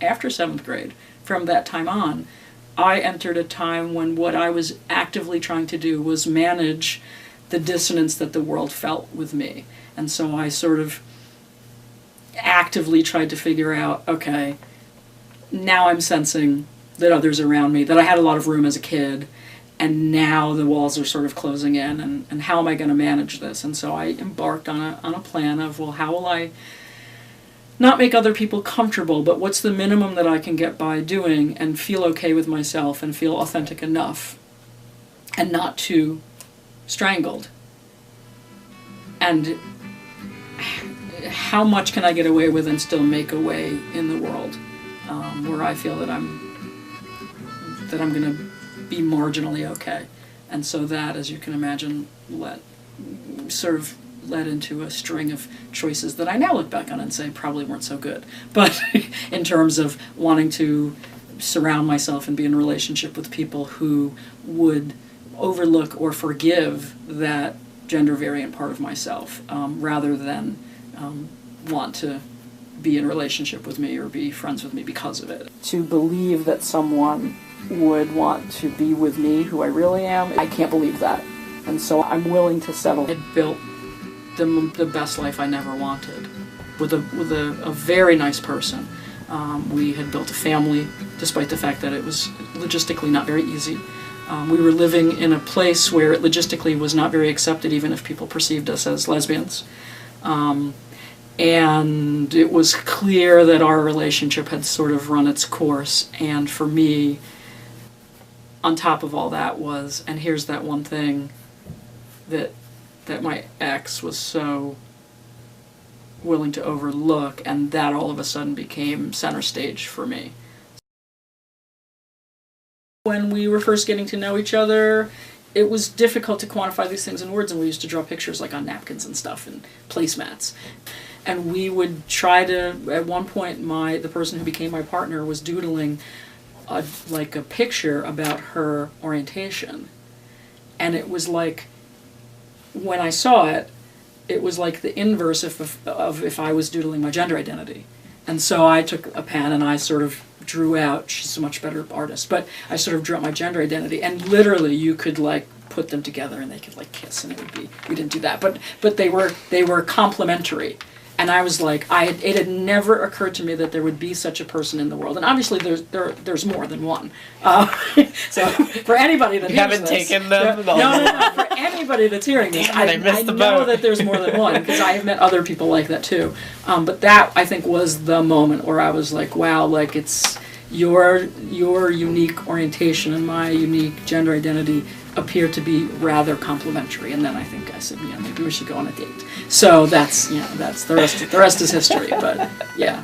after 7th grade, from that time on, I entered a time when what I was actively trying to do was manage the dissonance that the world felt with me. And so I sort of actively tried to figure out, okay, now I'm sensing that others around me, that I had a lot of room as a kid, and now the walls are sort of closing in, and how am I going to manage this? And so I embarked on a plan of, well, how will I not make other people comfortable, but what's the minimum that I can get by doing and feel okay with myself and feel authentic enough and not too strangled? And how much can I get away with and still make a way in the world, where I feel that I'm going to be marginally okay? And so that, as you can imagine, led into a string of choices that I now look back on and say probably weren't so good. But in terms of wanting to surround myself and be in a relationship with people who would overlook or forgive that gender variant part of myself, rather than want to be in a relationship with me or be friends with me because of it. To believe that someone would want to be with me, who I really am, I can't believe that. And so I'm willing to settle. It built the best life I never wanted, with a very nice person. We had built a family, despite the fact that it was logistically not very easy. We were living in a place where it logistically was not very accepted, even if people perceived us as lesbians. And it was clear that our relationship had sort of run its course. And for me, on top of all that was, and here's that one thing that my ex was so willing to overlook, and that all of a sudden became center stage for me. When we were first getting to know each other, it was difficult to quantify these things in words, and we used to draw pictures like on napkins and stuff and placemats. And we would try to, at one point, the person who became my partner was doodling a picture about her orientation. And it was like, when I saw it, it was like the inverse of if I was doodling my gender identity. And so I took a pen and I sort of drew out, she's a much better artist, but I sort of drew out my gender identity, and literally you could put them together and they could kiss, and it would be, we didn't do that, but they were complementary. And I was like, it had never occurred to me that there would be such a person in the world. And obviously there's more than one. So for anybody that hears this... taken them? No. For anybody that's hearing this, I know that there's more than one, because I have met other people like that too. But that, I think, was the moment where I was like, wow, it's your unique orientation and my unique gender identity appear to be rather complementary. And then I think I said, maybe we should go on a date. So that's the rest is history, but yeah.